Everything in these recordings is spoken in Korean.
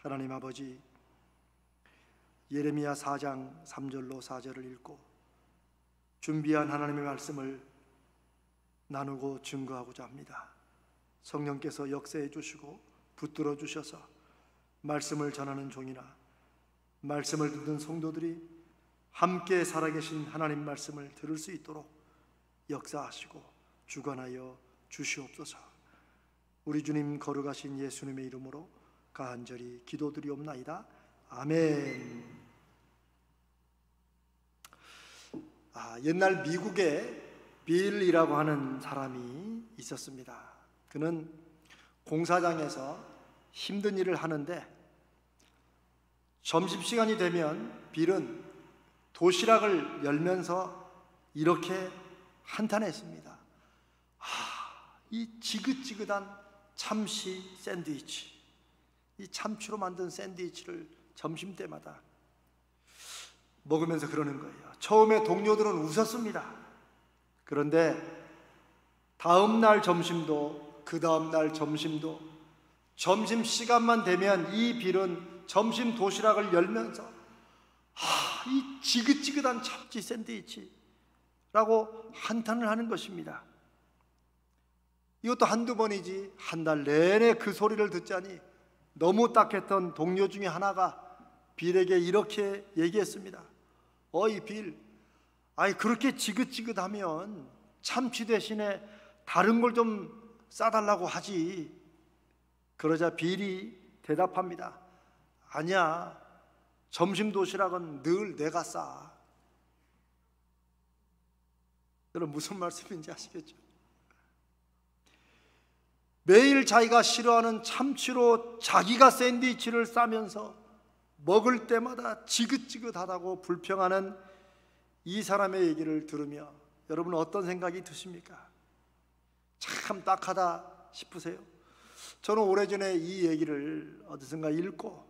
하나님 아버지, 예레미야 4장 3절로 4절을 읽고 준비한 하나님의 말씀을 나누고 증거하고자 합니다. 성령께서 역사해 주시고 붙들어 주셔서 말씀을 전하는 종이나 말씀을 듣는 성도들이 함께 살아계신 하나님 말씀을 들을 수 있도록 역사하시고 주관하여 주시옵소서. 우리 주님 거룩하신 예수님의 이름으로 간절히 기도드리옵나이다. 아멘. 옛날 미국에 빌이라고 하는 사람이 있었습니다. 그는 공사장에서 힘든 일을 하는데 점심시간이 되면 빌은 도시락을 열면서 이렇게 한탄했습니다. 이 지긋지긋한 참치 샌드위치, 이 참치로 만든 샌드위치를 점심때마다 먹으면서 그러는 거예요. 처음에 동료들은 웃었습니다. 그런데 다음 날 점심도 그 다음 날 점심도 점심시간만 되면 이 빌은 점심 도시락을 열면서 이 지긋지긋한 참치 샌드위치라고 한탄을 하는 것입니다. 이것도 한두 번이지 한 달 내내 그 소리를 듣자니 너무 딱했던 동료 중에 하나가 빌에게 이렇게 얘기했습니다. 어이 빌, 그렇게 지긋지긋하면 참치 대신에 다른 걸 좀 싸달라고 하지. 그러자 빌이 대답합니다. 아니야, 점심 도시락은 늘 내가 싸. 여러분 무슨 말씀인지 아시겠죠? 매일 자기가 싫어하는 참치로 자기가 샌드위치를 싸면서 먹을 때마다 지긋지긋하다고 불평하는 이 사람의 얘기를 들으며 여러분은 어떤 생각이 드십니까? 참 딱하다 싶으세요? 저는 오래전에 이 얘기를 어디선가 읽고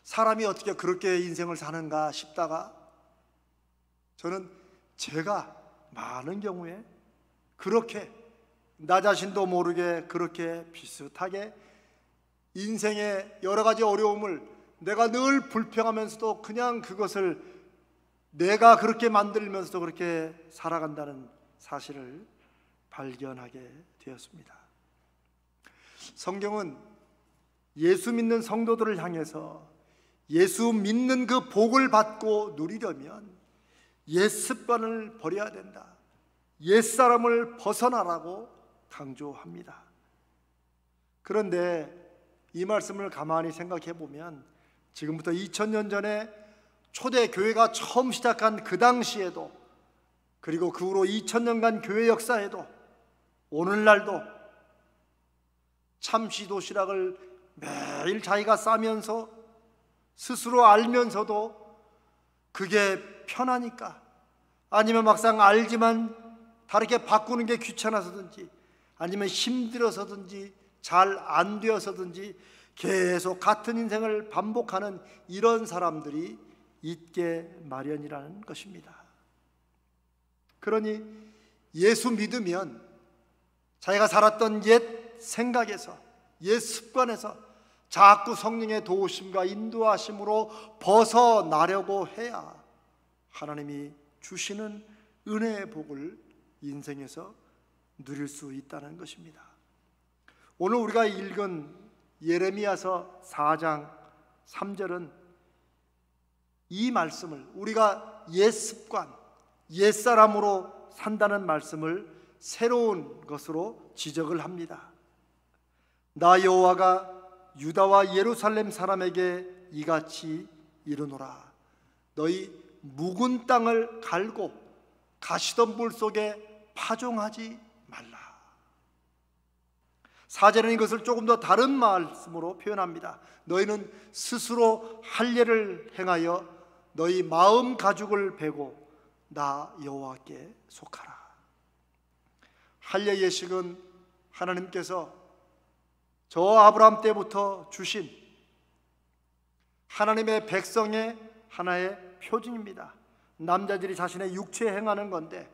사람이 어떻게 그렇게 인생을 사는가 싶다가 저는 제가 많은 경우에 그렇게 나 자신도 모르게 그렇게 비슷하게 인생의 여러 가지 어려움을 내가 늘 불평하면서도 그냥 그것을 내가 그렇게 만들면서도 그렇게 살아간다는 사실을 발견하게 되었습니다. 성경은 예수 믿는 성도들을 향해서 예수 믿는 그 복을 받고 누리려면 옛 습관을 버려야 된다, 옛사람을 벗어나라고 강조합니다. 그런데 이 말씀을 가만히 생각해 보면 지금부터 2000년 전에 초대교회가 처음 시작한 그 당시에도, 그리고 그 후로 2000년간 교회 역사에도 오늘날도 참치 도시락을 매일 자기가 싸면서 스스로 알면서도 그게 편하니까, 아니면 막상 알지만 다르게 바꾸는 게 귀찮아서든지 아니면 힘들어서든지 잘 안 되어서든지 계속 같은 인생을 반복하는 이런 사람들이 있게 마련이라는 것입니다. 그러니 예수 믿으면 자기가 살았던 옛 생각에서, 옛 습관에서 자꾸 성령의 도우심과 인도하심으로 벗어나려고 해야 하나님이 주시는 은혜의 복을 인생에서 누릴 수 있다는 것입니다. 오늘 우리가 읽은 예레미야서 4장 3절은 이 말씀을, 우리가 옛 습관, 옛사람으로 산다는 말씀을 새로운 것으로 지적을 합니다. 나 여호와가 유다와 예루살렘 사람에게 이같이 이르노라. 너희 묵은 땅을 갈고 가시던 물 속에 파종하지 말라. 4절은 이것을 조금 더 다른 말씀으로 표현합니다. 너희는 스스로 할례를 행하여 너희 마음 가죽을 베고 나 여호와께 속하라. 할례 예식은 하나님께서 저 아브라함 때부터 주신 하나님의 백성의 하나의 표징입니다. 남자들이 자신의 육체에 행하는 건데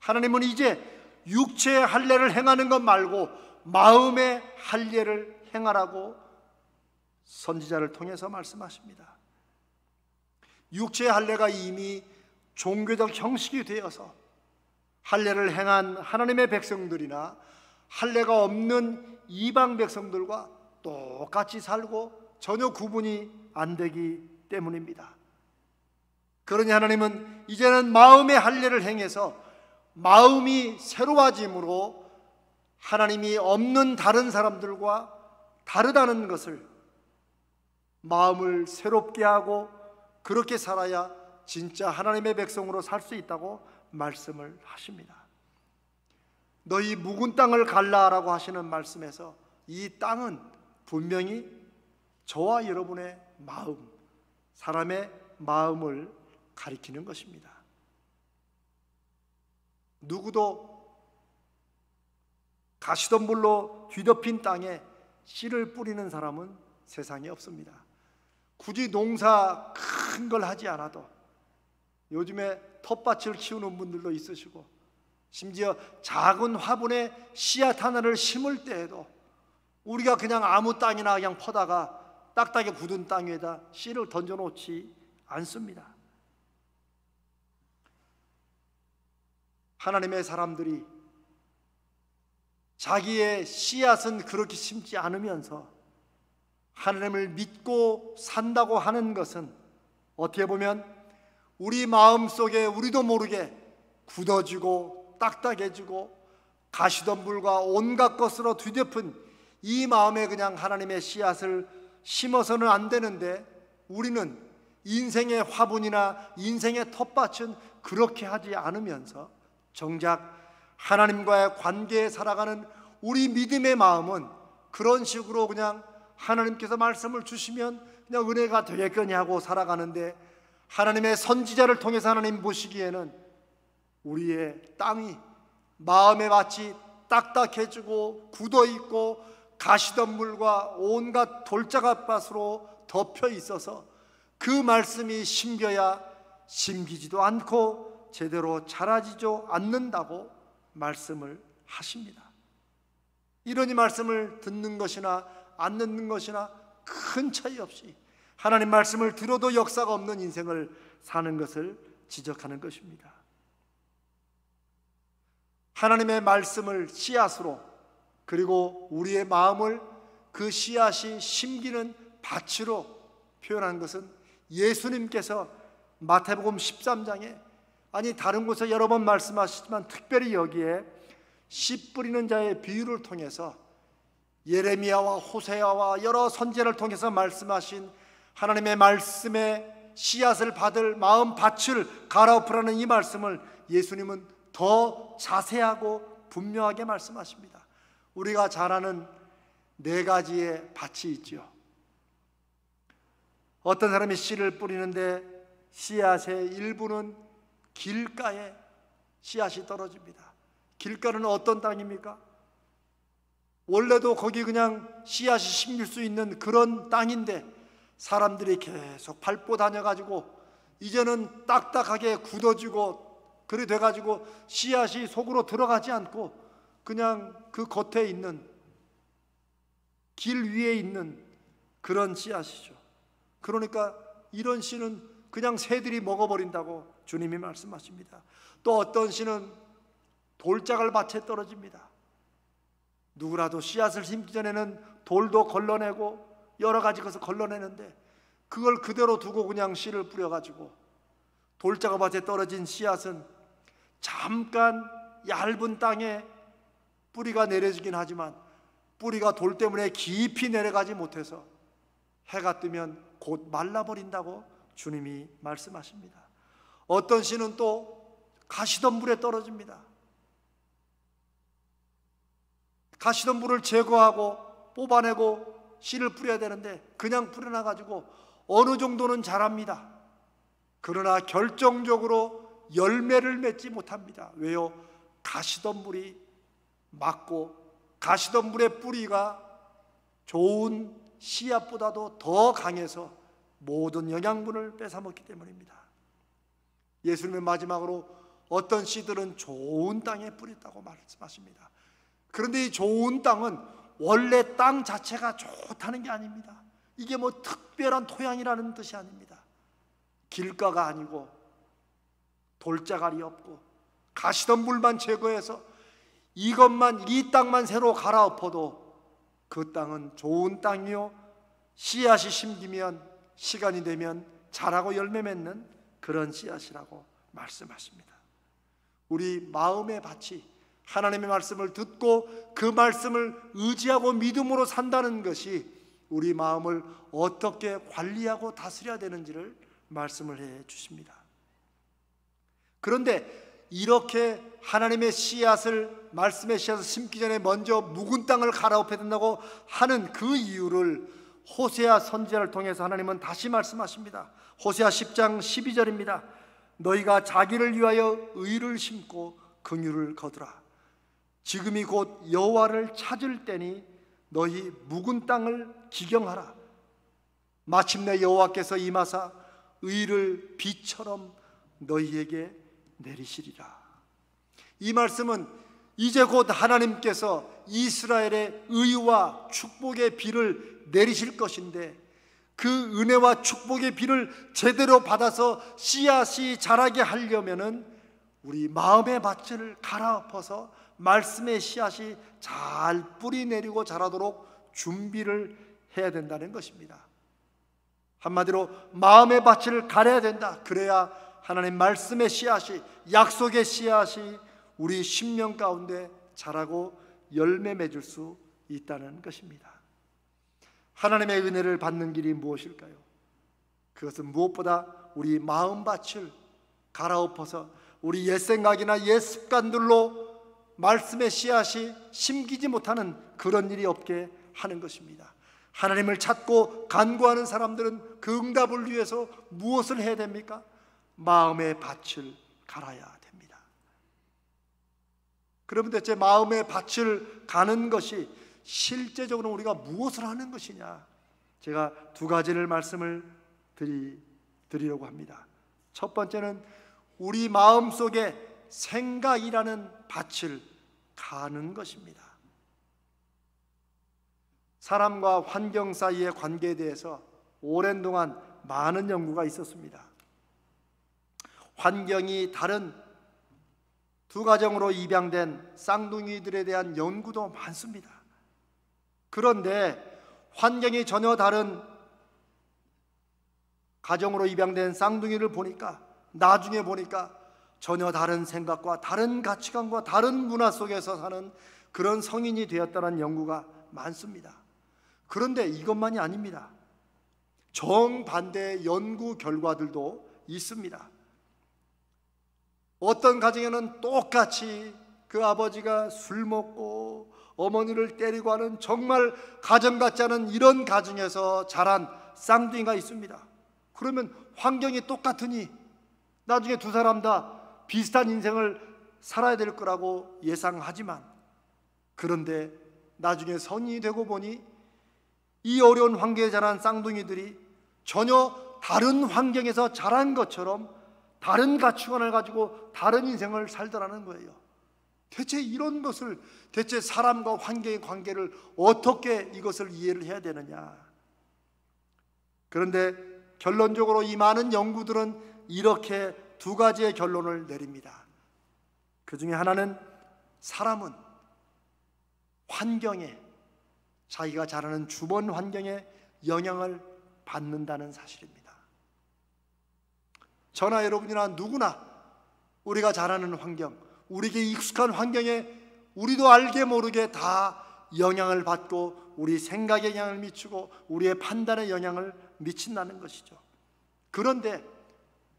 하나님은 이제 육체의 할례를 행하는 것 말고 마음의 할례를 행하라고 선지자를 통해서 말씀하십니다. 육체의 할례가 이미 종교적 형식이 되어서 할례를 행한 하나님의 백성들이나 할례가 없는 이방 백성들과 똑같이 살고 전혀 구분이 안 되기 때문입니다. 그러니 하나님은 이제는 마음의 할례를 행해서 마음이 새로워짐으로 하나님이 없는 다른 사람들과 다르다는 것을 마음을 새롭게 하고 그렇게 살아야 진짜 하나님의 백성으로 살 수 있다고 말씀을 하십니다. 너희 묵은 땅을 갈라라고 하시는 말씀에서 이 땅은 분명히 저와 여러분의 마음, 사람의 마음을 가리키는 것입니다. 누구도 가시덤불로 뒤덮인 땅에 씨를 뿌리는 사람은 세상에 없습니다. 굳이 농사 큰 걸 하지 않아도 요즘에 텃밭을 키우는 분들도 있으시고 심지어 작은 화분에 씨앗 하나를 심을 때에도 우리가 그냥 아무 땅이나 그냥 퍼다가 딱딱하게 굳은 땅 위에다 씨를 던져놓지 않습니다. 하나님의 사람들이 자기의 씨앗은 그렇게 심지 않으면서 하나님을 믿고 산다고 하는 것은 어떻게 보면 우리 마음속에 우리도 모르게 굳어지고 딱딱해지고 가시덤불과 온갖 것으로 뒤덮은 이 마음에 그냥 하나님의 씨앗을 심어서는 안 되는데 우리는 인생의 화분이나 인생의 텃밭은 그렇게 하지 않으면서 정작 하나님과의 관계에 살아가는 우리 믿음의 마음은 그런 식으로 그냥 하나님께서 말씀을 주시면 그냥 은혜가 되겠거니 하고 살아가는데 하나님의 선지자를 통해서 하나님 보시기에는 우리의 땅이 마음에 마치 딱딱해지고 굳어있고 가시덤불과 온갖 돌짝밭으로 덮여 있어서 그 말씀이 심겨야 심기지도 않고 제대로 자라지도 않는다고 말씀을 하십니다. 이러니 말씀을 듣는 것이나 안 듣는 것이나 큰 차이 없이 하나님 말씀을 들어도 역사가 없는 인생을 사는 것을 지적하는 것입니다. 하나님의 말씀을 씨앗으로 그리고 우리의 마음을 그 씨앗이 심기는 밭으로 표현한 것은 예수님께서 마태복음 13장에 아니 다른 곳에 여러 번 말씀하시지만 특별히 여기에 씨 뿌리는 자의 비유를 통해서 예레미야와 호세아와 여러 선지자를 통해서 말씀하신 하나님의 말씀의 씨앗을 받을 마음 밭을 갈아엎으라는 이 말씀을 예수님은 더 자세하고 분명하게 말씀하십니다. 우리가 잘 아는 네 가지의 밭이 있죠. 어떤 사람이 씨를 뿌리는데 씨앗의 일부는 길가에 씨앗이 떨어집니다. 길가는 어떤 땅입니까? 원래도 거기 그냥 씨앗이 심길 수 있는 그런 땅인데 사람들이 계속 밟고 다녀가지고 이제는 딱딱하게 굳어지고 그래 돼가지고 씨앗이 속으로 들어가지 않고 그냥 그 겉에 있는 길 위에 있는 그런 씨앗이죠. 그러니까 이런 씨는 그냥 새들이 먹어버린다고 주님이 말씀하십니다. 또 어떤 씨는 돌짝을 밭에 떨어집니다. 누구라도 씨앗을 심기 전에는 돌도 걸러내고 여러 가지 것을 걸러내는데 그걸 그대로 두고 그냥 씨를 뿌려가지고 돌짝을 밭에 떨어진 씨앗은 잠깐 얇은 땅에 뿌리가 내려지긴 하지만 뿌리가 돌 때문에 깊이 내려가지 못해서 해가 뜨면 곧 말라버린다고 주님이 말씀하십니다. 어떤 씨는 또 가시덤불에 떨어집니다. 가시덤불을 제거하고 뽑아내고 씨를 뿌려야 되는데 그냥 뿌려놔가지고 어느 정도는 자랍니다. 그러나 결정적으로 열매를 맺지 못합니다. 왜요? 가시덤불이 막고 가시덤불의 뿌리가 좋은 씨앗보다도 더 강해서 모든 영양분을 뺏어먹기 때문입니다. 예수님은 마지막으로 어떤 씨들은 좋은 땅에 뿌렸다고 말씀하십니다. 그런데 이 좋은 땅은 원래 땅 자체가 좋다는 게 아닙니다. 이게 뭐 특별한 토양이라는 뜻이 아닙니다. 길가가 아니고 돌자갈이 없고 가시덤불만 제거해서 이것만, 이 땅만 새로 갈아엎어도 그 땅은 좋은 땅이요, 씨앗이 심기면 시간이 되면 자라고 열매 맺는 그런 씨앗이라고 말씀하십니다. 우리 마음의 밭이 하나님의 말씀을 듣고 그 말씀을 의지하고 믿음으로 산다는 것이 우리 마음을 어떻게 관리하고 다스려야 되는지를 말씀을 해 주십니다. 그런데 이렇게 하나님의 씨앗을, 말씀의 씨앗을 심기 전에 먼저 묵은 땅을 갈아엎어야 된다고 하는 그 이유를 호세아 선지자를 통해서 하나님은 다시 말씀하십니다. 호세아 10장 12절입니다. 너희가 자기를 위하여 의를 심고 긍휼을 거두라. 지금이 곧 여호와를 찾을 때니 너희 묵은 땅을 기경하라. 마침내 여호와께서 임하사 의를 비처럼 너희에게 내리시리라. 이 말씀은 이제 곧 하나님께서 이스라엘의 의와 축복의 비를 내리실 것인데, 그 은혜와 축복의 비를 제대로 받아서 씨앗이 자라게 하려면은 우리 마음의 밭을 갈아엎어서 말씀의 씨앗이 잘 뿌리 내리고 자라도록 준비를 해야 된다는 것입니다. 한마디로 마음의 밭을 갈아야 된다. 그래야 하나님 말씀의 씨앗이, 약속의 씨앗이 우리 심령 가운데 자라고 열매 맺을 수 있다는 것입니다. 하나님의 은혜를 받는 길이 무엇일까요? 그것은 무엇보다 우리 마음밭을 갈아엎어서 우리 옛 생각이나 옛 습관들로 말씀의 씨앗이 심기지 못하는 그런 일이 없게 하는 것입니다. 하나님을 찾고 간구하는 사람들은 그 응답을 위해서 무엇을 해야 됩니까? 마음의 밭을 갈아야 됩니다. 그러면 대체 마음의 밭을 가는 것이 실제적으로 우리가 무엇을 하는 것이냐? 제가 두 가지를 말씀을 드리려고 합니다. 첫 번째는 우리 마음속에 생각이라는 밭을 가는 것입니다. 사람과 환경 사이의 관계에 대해서 오랜 동안 많은 연구가 있었습니다. 환경이 다른 두 가정으로 입양된 쌍둥이들에 대한 연구도 많습니다. 그런데 환경이 전혀 다른 가정으로 입양된 쌍둥이를 보니까, 나중에 보니까 전혀 다른 생각과 다른 가치관과 다른 문화 속에서 사는 그런 성인이 되었다는 연구가 많습니다. 그런데 이것만이 아닙니다. 정반대의 연구 결과들도 있습니다. 어떤 가정에는 똑같이 그 아버지가 술 먹고 어머니를 때리고 하는 정말 가정 같지 않은 이런 가정에서 자란 쌍둥이가 있습니다. 그러면 환경이 똑같으니 나중에 두 사람 다 비슷한 인생을 살아야 될 거라고 예상하지만, 그런데 나중에 성인이 되고 보니 이 어려운 환경에 자란 쌍둥이들이 전혀 다른 환경에서 자란 것처럼 다른 가치관을 가지고 다른 인생을 살더라는 거예요. 대체 이런 것을, 대체 사람과 환경의 관계를 어떻게 이것을 이해를 해야 되느냐? 그런데 결론적으로 이 많은 연구들은 이렇게 두 가지의 결론을 내립니다. 그 중에 하나는 사람은 환경에, 자기가 자라는 주변 환경에 영향을 받는다는 사실입니다. 저나 여러분이나 누구나 우리가 자라는 환경, 우리에게 익숙한 환경에 우리도 알게 모르게 다 영향을 받고 우리 생각에 영향을 미치고 우리의 판단에 영향을 미친다는 것이죠. 그런데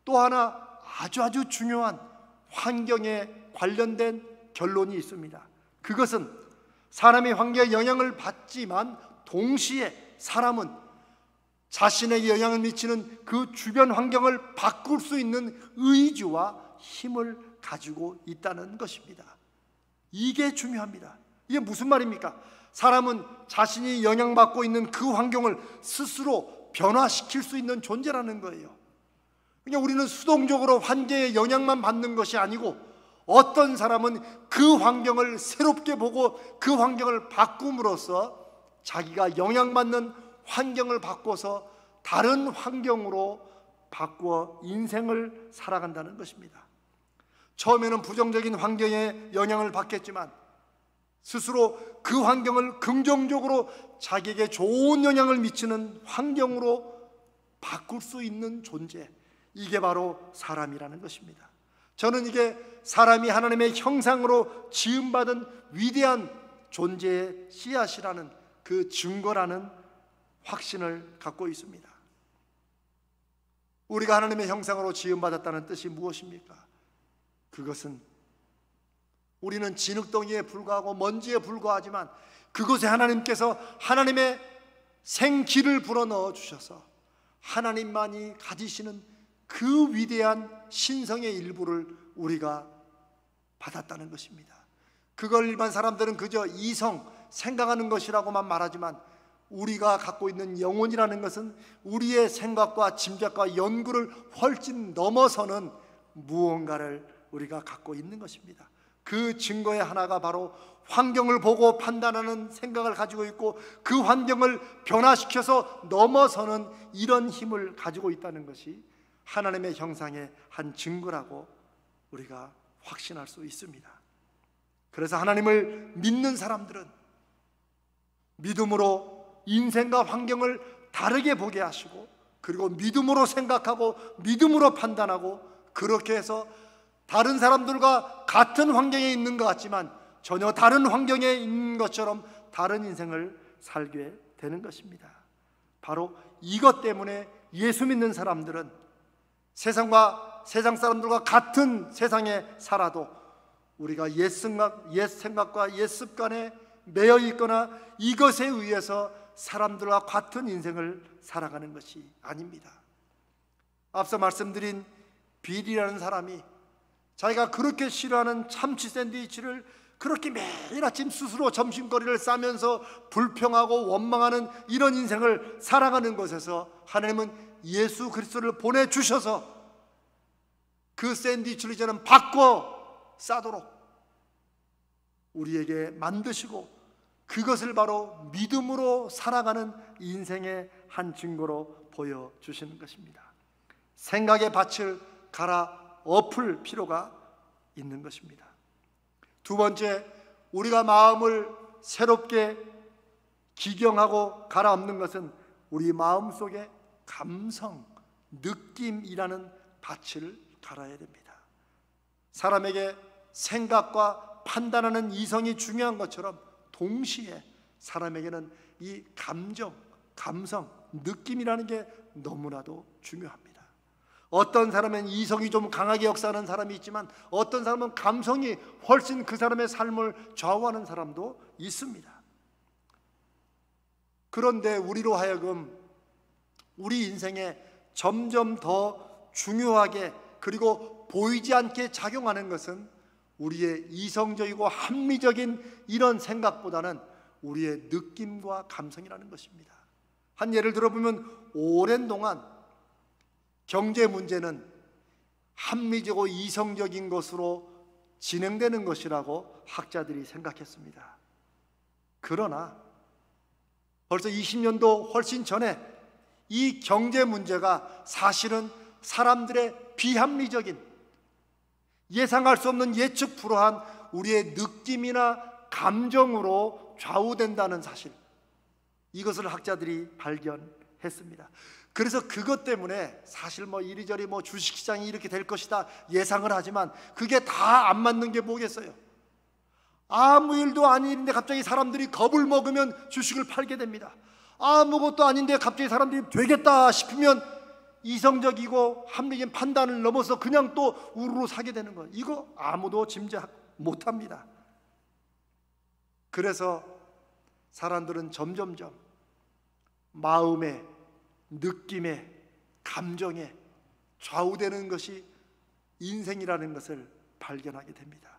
또 하나 아주 중요한 환경에 관련된 결론이 있습니다. 그것은 사람이 환경에 영향을 받지만 동시에 사람은 자신에게 영향을 미치는 그 주변 환경을 바꿀 수 있는 의지와 힘을 가지고 있다는 것입니다. 이게 중요합니다. 이게 무슨 말입니까? 사람은 자신이 영향받고 있는 그 환경을 스스로 변화시킬 수 있는 존재라는 거예요. 그러니까 우리는 수동적으로 환경에 영향만 받는 것이 아니고, 어떤 사람은 그 환경을 새롭게 보고 그 환경을 바꿈으로써 자기가 영향받는 환경을 바꿔서 다른 환경으로 바꾸어 인생을 살아간다는 것입니다. 처음에는 부정적인 환경에 영향을 받겠지만 스스로 그 환경을 긍정적으로 자기에게 좋은 영향을 미치는 환경으로 바꿀 수 있는 존재, 이게 바로 사람이라는 것입니다. 저는 이게 사람이 하나님의 형상으로 지음받은 위대한 존재의 씨앗이라는 그 증거라는 확신을 갖고 있습니다. 우리가 하나님의 형상으로 지음받았다는 뜻이 무엇입니까? 그것은 우리는 진흙덩이에 불과하고 먼지에 불과하지만 그곳에 하나님께서 하나님의 생기를 불어넣어 주셔서 하나님만이 가지시는 그 위대한 신성의 일부를 우리가 받았다는 것입니다. 그걸 일반 사람들은 그저 이성, 생각하는 것이라고만 말하지만 우리가 갖고 있는 영혼이라는 것은 우리의 생각과 짐작과 연구를 훨씬 넘어서는 무언가를 우리가 갖고 있는 것입니다. 그 증거의 하나가 바로 환경을 보고 판단하는 생각을 가지고 있고 그 환경을 변화시켜서 넘어서는 이런 힘을 가지고 있다는 것이 하나님의 형상의 한 증거라고 우리가 확신할 수 있습니다. 그래서 하나님을 믿는 사람들은 믿음으로 인생과 환경을 다르게 보게 하시고 그리고 믿음으로 생각하고 믿음으로 판단하고 그렇게 해서 다른 사람들과 같은 환경에 있는 것 같지만 전혀 다른 환경에 있는 것처럼 다른 인생을 살게 되는 것입니다. 바로 이것 때문에 예수 믿는 사람들은 세상 사람들과 같은 세상에 살아도 우리가 옛 생각과 옛 습관에 매여 있거나 이것에 의해서 사람들과 같은 인생을 살아가는 것이 아닙니다. 앞서 말씀드린 빌이라는 사람이 자기가 그렇게 싫어하는 참치 샌드위치를 그렇게 매일 아침 스스로 점심거리를 싸면서 불평하고 원망하는 이런 인생을 살아가는 것에서 하나님은 예수 그리스도를 보내주셔서 그 샌드위치를 이제는 바꿔 싸도록 우리에게 만드시고 그것을 바로 믿음으로 살아가는 인생의 한 증거로 보여주시는 것입니다. 생각의 밭을 갈아 엎을 필요가 있는 것입니다. 두 번째, 우리가 마음을 새롭게 기경하고 갈아엎는 것은 우리 마음속에 감성, 느낌이라는 밭을 갈아야 됩니다. 사람에게 생각과 판단하는 이성이 중요한 것처럼 동시에 사람에게는 이 감정, 감성, 느낌이라는 게 너무나도 중요합니다. 어떤 사람은 이성이 좀 강하게 역사하는 사람이 있지만 어떤 사람은 감성이 훨씬 그 사람의 삶을 좌우하는 사람도 있습니다. 그런데 우리로 하여금 우리 인생에 점점 더 중요하게 그리고 보이지 않게 작용하는 것은 우리의 이성적이고 합리적인 이런 생각보다는 우리의 느낌과 감성이라는 것입니다. 한 예를 들어보면 오랜 동안 경제 문제는 합리적이고 이성적인 것으로 진행되는 것이라고 학자들이 생각했습니다. 그러나 벌써 20년도 훨씬 전에 이 경제 문제가 사실은 사람들의 비합리적인 예상할 수 없는 예측 불허한 우리의 느낌이나 감정으로 좌우된다는 사실, 이것을 학자들이 발견했습니다. 그래서 그것 때문에 사실 이리저리 주식시장이 이렇게 될 것이다 예상을 하지만 그게 다 안 맞는 게 뭐겠어요? 아무 일도 아닌 일인데 갑자기 사람들이 겁을 먹으면 주식을 팔게 됩니다. 아무것도 아닌데 갑자기 사람들이 되겠다 싶으면 이성적이고 합리적인 판단을 넘어서 그냥 또 우르르 사게 되는 거예요. 이거 아무도 짐작 못합니다. 그래서 사람들은 점점점 마음에, 느낌에, 감정에 좌우되는 것이 인생이라는 것을 발견하게 됩니다.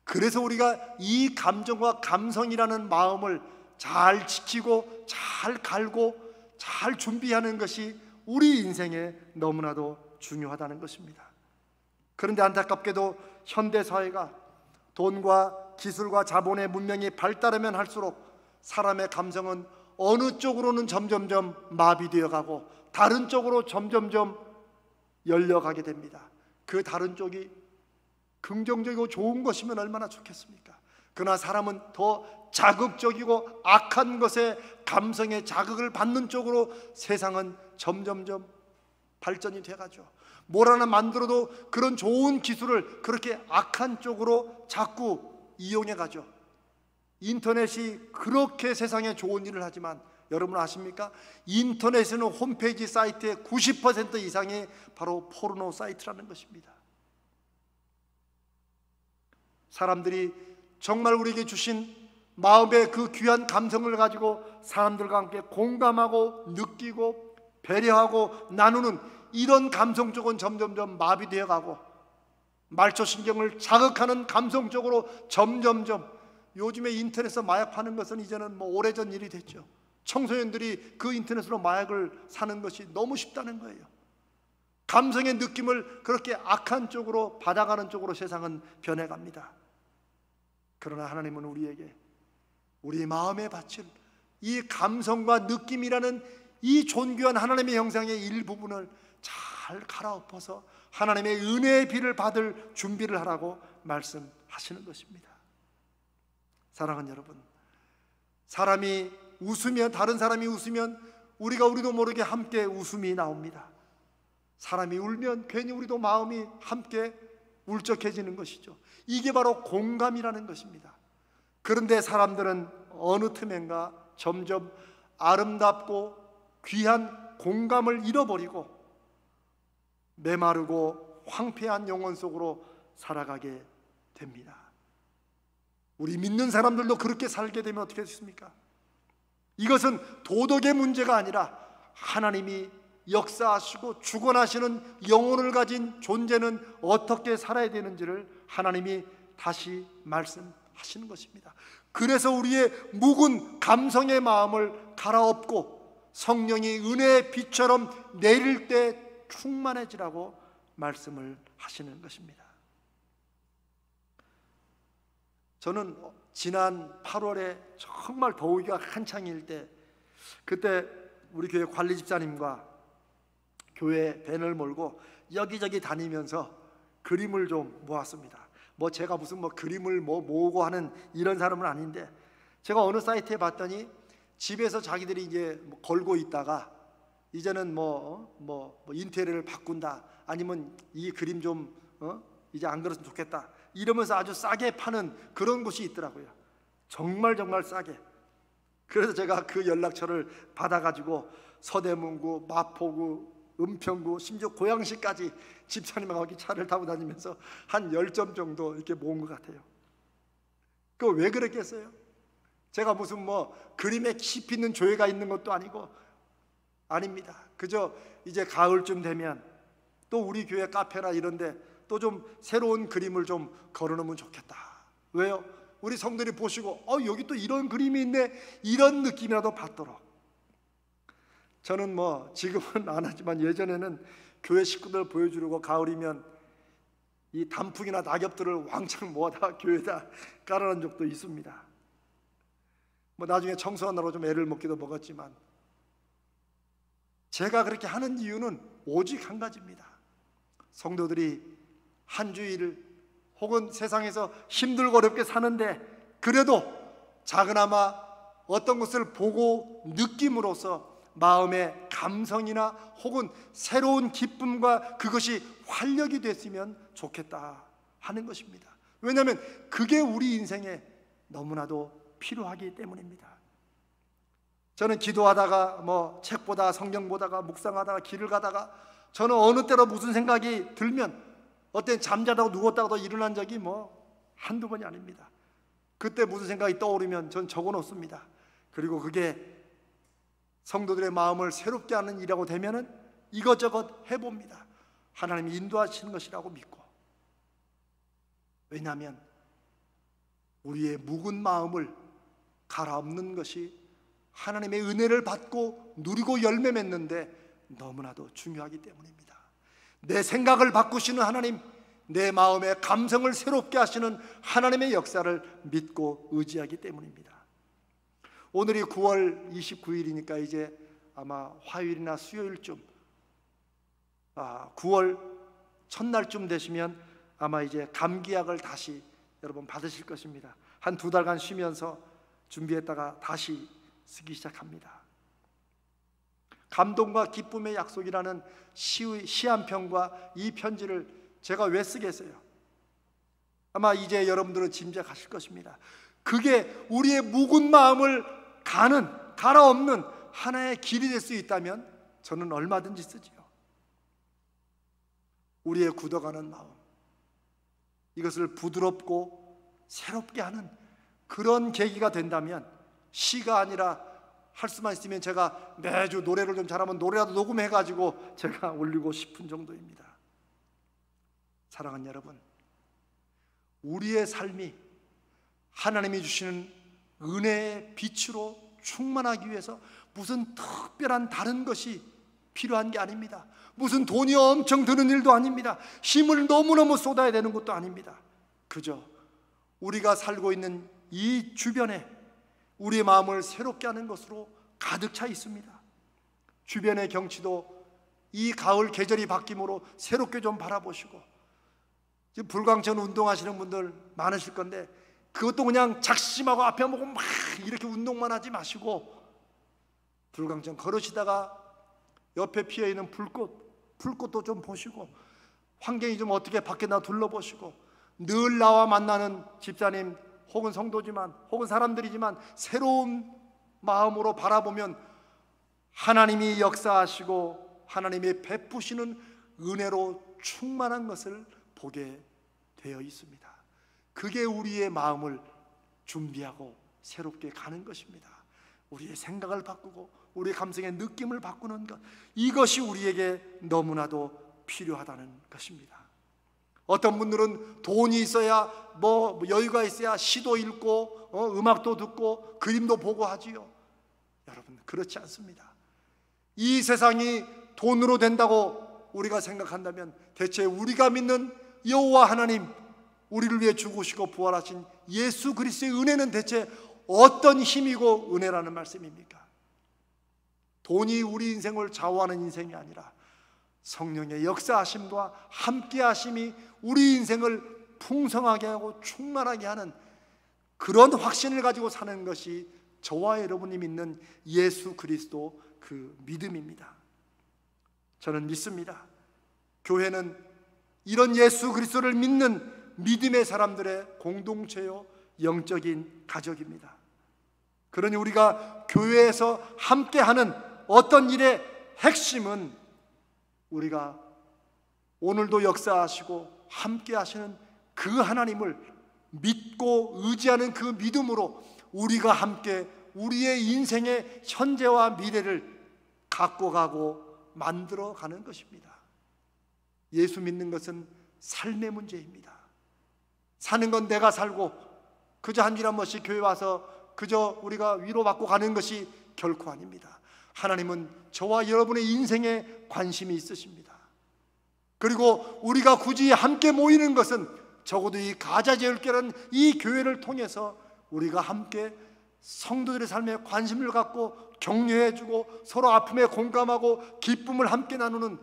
그래서 우리가 이 감정과 감성이라는 마음을 잘 지키고 잘 갈고 잘 준비하는 것이 우리 인생에 너무나도 중요하다는 것입니다. 그런데 안타깝게도 현대사회가 돈과 기술과 자본의 문명이 발달하면 할수록 사람의 감성은 어느 쪽으로는 점점점 마비되어 가고 다른 쪽으로 점점점 열려가게 됩니다. 그 다른 쪽이 긍정적이고 좋은 것이면 얼마나 좋겠습니까? 그러나 사람은 더 자극적이고 악한 것에 감성의 자극을 받는 쪽으로 세상은 점점점 발전이 돼가죠. 뭘 하나 만들어도 그런 좋은 기술을 그렇게 악한 쪽으로 자꾸 이용해 가죠. 인터넷이 그렇게 세상에 좋은 일을 하지만 여러분 아십니까? 인터넷에는 홈페이지 사이트의 90% 이상이 바로 포르노 사이트라는 것입니다. 사람들이 정말 우리에게 주신 마음의 그 귀한 감성을 가지고 사람들과 함께 공감하고 느끼고 배려하고 나누는 이런 감성 쪽은 점점점 마비되어 가고 말초신경을 자극하는 감성 쪽으로 점점점, 요즘에 인터넷에서 마약 파는 것은 이제는 뭐 오래전 일이 됐죠. 청소년들이 그 인터넷으로 마약을 사는 것이 너무 쉽다는 거예요. 감성의 느낌을 그렇게 악한 쪽으로 받아가는 쪽으로 세상은 변해갑니다. 그러나 하나님은 우리에게 우리 마음에 바칠 이 감성과 느낌이라는 이 존귀한 하나님의 형상의 일부분을 잘 갈아엎어서 하나님의 은혜의 비를 받을 준비를 하라고 말씀하시는 것입니다. 사랑하는 여러분, 사람이 웃으면, 다른 사람이 웃으면 우리도 모르게 함께 웃음이 나옵니다. 사람이 울면 괜히 우리도 마음이 함께 울적해지는 것이죠. 이게 바로 공감이라는 것입니다. 그런데 사람들은 어느 틈엔가 점점 아름답고 귀한 공감을 잃어버리고 메마르고 황폐한 영혼 속으로 살아가게 됩니다. 우리 믿는 사람들도 그렇게 살게 되면 어떻게 됐습니까? 이것은 도덕의 문제가 아니라 하나님이 역사하시고 주권하시는 영혼을 가진 존재는 어떻게 살아야 되는지를 하나님이 다시 말씀하시는 것입니다. 그래서 우리의 묵은 감성의 마음을 갈아엎고 성령이 은혜의 빛처럼 내릴 때 충만해지라고 말씀을 하시는 것입니다. 저는 지난 8월에 정말 더위가 한창일 때, 그때 우리 교회 관리 집사님과 교회 밴을 몰고 여기저기 다니면서 그림을 좀 모았습니다. 뭐 제가 무슨 그림을 모으고 하는 이런 사람은 아닌데, 제가 어느 사이트에 봤더니 집에서 자기들이 이제 걸고 있다가 이제는 인테리어를 바꾼다, 아니면 이 그림 좀 이제 안 그랬으면 좋겠다 이러면서 아주 싸게 파는 그런 곳이 있더라고요. 정말 싸게. 그래서 제가 그 연락처를 받아가지고 서대문구, 마포구, 은평구, 심지어 고양시까지 집사님하고 차를 타고 다니면서 한 10점 정도 이렇게 모은 것 같아요. 그거 왜 그랬겠어요? 제가 무슨 그림에 깊이 있는 조예가 있는 것도 아니고 아닙니다. 그저 이제 가을쯤 되면 또 우리 교회 카페나 이런데 또 좀 새로운 그림을 좀 걸어놓으면 좋겠다. 왜요? 우리 성도들이 보시고 여기 또 이런 그림이 있네, 이런 느낌이라도 받도록. 저는 지금은 안 하지만 예전에는 교회 식구들 보여주려고 가을이면 이 단풍이나 낙엽들을 왕창 모아다 교회에다 깔아놓은 적도 있습니다. 나중에 청소하느라고 좀 애를 먹기도 먹었지만, 제가 그렇게 하는 이유는 오직 한 가지입니다. 성도들이 한 주일을 혹은 세상에서 힘들고 어렵게 사는데 그래도 작은아마 어떤 것을 보고 느낌으로써 마음의 감성이나 혹은 새로운 기쁨과 그것이 활력이 됐으면 좋겠다 하는 것입니다. 왜냐하면 그게 우리 인생에 너무나도 필요하기 때문입니다. 저는 기도하다가 책 보다가 성경 보다가 묵상하다가 길을 가다가 저는 어느 때로 무슨 생각이 들면 어떤 잠자다가 누웠다가도 일어난 적이 한두 번이 아닙니다. 그때 무슨 생각이 떠오르면 전 적어놓습니다. 그리고 그게 성도들의 마음을 새롭게 하는 일이라고 되면은 이것저것 해봅니다. 하나님이 인도하시는 것이라고 믿고. 왜냐하면 우리의 묵은 마음을 갈아엎는 것이 하나님의 은혜를 받고 누리고 열매 맺는데 너무나도 중요하기 때문입니다. 내 생각을 바꾸시는 하나님, 내 마음의 감성을 새롭게 하시는 하나님의 역사를 믿고 의지하기 때문입니다. 오늘이 9월 29일이니까 이제 아마 화요일이나 수요일쯤 9월 첫날쯤 되시면 아마 이제 감기약을 다시 여러분 받으실 것입니다. 한 2달간 쉬면서 준비했다가 다시 쓰기 시작합니다. 감동과 기쁨의 약속이라는 시 한 편과 이 편지를 제가 왜 쓰겠어요? 아마 이제 여러분들은 짐작하실 것입니다. 그게 우리의 묵은 마음을 갈아엎는 하나의 길이 될 수 있다면 저는 얼마든지 쓰지요. 우리의 굳어가는 마음, 이것을 부드럽고 새롭게 하는 그런 계기가 된다면, 시가 아니라 할 수만 있으면 제가 매주 노래를 좀 잘하면 노래라도 녹음해가지고 제가 올리고 싶은 정도입니다. 사랑하는 여러분, 우리의 삶이 하나님이 주시는 은혜의 빛으로 충만하기 위해서 무슨 특별한 다른 것이 필요한 게 아닙니다. 무슨 돈이 엄청 드는 일도 아닙니다. 힘을 너무너무 쏟아야 되는 것도 아닙니다. 그저 우리가 살고 있는 이 주변에 우리의 마음을 새롭게 하는 것으로 가득 차 있습니다. 주변의 경치도 이 가을 계절이 바뀜으로 새롭게 좀 바라보시고, 지금 불광천 운동하시는 분들 많으실 건데 그것도 그냥 작심하고 앞에 보고 막 이렇게 운동만 하지 마시고, 불광천 걸으시다가 옆에 피어있는 풀꽃도 좀 보시고, 환경이 좀 어떻게 바뀌나 둘러보시고, 늘 나와 만나는 집사님 혹은 성도지만 혹은 사람들이지만 새로운 마음으로 바라보면 하나님이 역사하시고 하나님이 베푸시는 은혜로 충만한 것을 보게 되어 있습니다. 그게 우리의 마음을 준비하고 새롭게 가는 것입니다. 우리의 생각을 바꾸고 우리의 감성의 느낌을 바꾸는 것, 이것이 우리에게 너무나도 필요하다는 것입니다. 어떤 분들은 돈이 있어야 뭐 여유가 있어야 시도 읽고 음악도 듣고 그림도 보고 하지요. 여러분, 그렇지 않습니다. 이 세상이 돈으로 된다고 우리가 생각한다면 대체 우리가 믿는 여호와 하나님, 우리를 위해 죽으시고 부활하신 예수 그리스도의 은혜는 대체 어떤 힘이고 은혜라는 말씀입니까? 돈이 우리 인생을 좌우하는 인생이 아니라 성령의 역사하심과 함께하심이 우리 인생을 풍성하게 하고 충만하게 하는 그런 확신을 가지고 사는 것이 저와 여러분이 믿는 예수 그리스도 그 믿음입니다. 저는 믿습니다. 교회는 이런 예수 그리스도를 믿는 믿음의 사람들의 공동체요, 영적인 가족입니다. 그러니 우리가 교회에서 함께하는 어떤 일의 핵심은 우리가 오늘도 역사하시고 함께 하시는 그 하나님을 믿고 의지하는 그 믿음으로 우리가 함께 우리의 인생의 현재와 미래를 갖고 가고 만들어 가는 것입니다. 예수 믿는 것은 삶의 문제입니다. 사는 건 내가 살고 그저 한 주일 한 번씩 교회 와서 그저 우리가 위로받고 가는 것이 결코 아닙니다. 하나님은 저와 여러분의 인생에 관심이 있으십니다. 그리고 우리가 굳이 함께 모이는 것은 적어도 이 가자제일교라는 이 교회를 통해서 우리가 함께 성도들의 삶에 관심을 갖고 격려해주고 서로 아픔에 공감하고 기쁨을 함께 나누는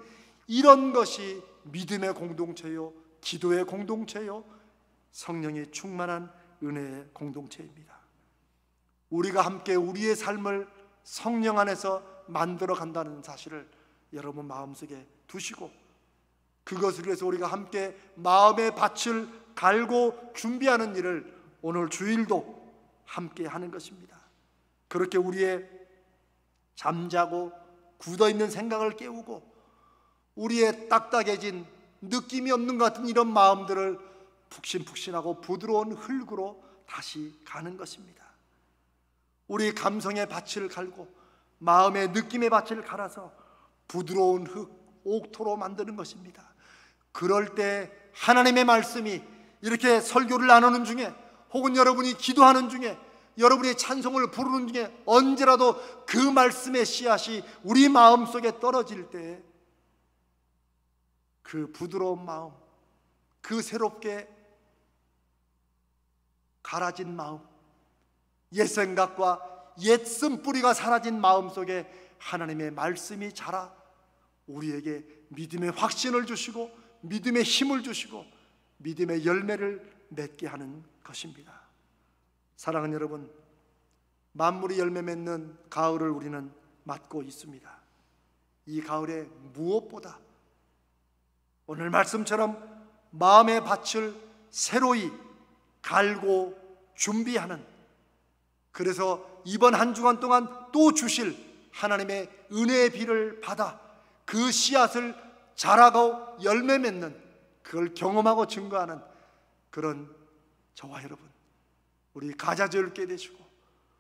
이런 것이 믿음의 공동체요, 기도의 공동체요, 성령이 충만한 은혜의 공동체입니다. 우리가 함께 우리의 삶을 성령 안에서 만들어 간다는 사실을 여러분 마음속에 두시고, 그것을 위해서 우리가 함께 마음의 밭을 갈고 준비하는 일을 오늘 주일도 함께 하는 것입니다. 그렇게 우리의 잠자고 굳어있는 생각을 깨우고 우리의 딱딱해진 느낌이 없는 것 같은 이런 마음들을 푹신푹신하고 부드러운 흙으로 다시 가는 것입니다. 우리 감성의 밭을 갈고 마음의 느낌의 밭을 갈아서 부드러운 흙, 옥토로 만드는 것입니다. 그럴 때 하나님의 말씀이 이렇게 설교를 나누는 중에 혹은 여러분이 기도하는 중에 여러분이 찬송을 부르는 중에 언제라도 그 말씀의 씨앗이 우리 마음속에 떨어질 때 그 부드러운 마음, 그 새롭게 갈아진 마음, 옛 생각과 옛 쓴뿌리가 사라진 마음속에 하나님의 말씀이 자라 우리에게 믿음의 확신을 주시고 믿음의 힘을 주시고 믿음의 열매를 맺게 하는 것입니다. 사랑하는 여러분, 만물이 열매 맺는 가을을 우리는 맞고 있습니다. 이 가을에 무엇보다 오늘 말씀처럼 마음의 밭을 새로이 갈고 준비하는, 그래서 이번 한 주간 동안 또 주실 하나님의 은혜의 비를 받아 그 씨앗을 자라고 열매 맺는, 그걸 경험하고 증거하는 그런 저와 여러분, 우리 가자지을게 되시고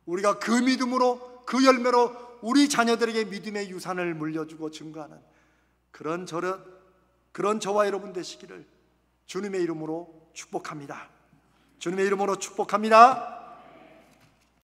우리가 그 믿음으로 그 열매로 우리 자녀들에게 믿음의 유산을 물려주고 증거하는 그런 저와 여러분 되시기를 주님의 이름으로 축복합니다. 주님의 이름으로 축복합니다.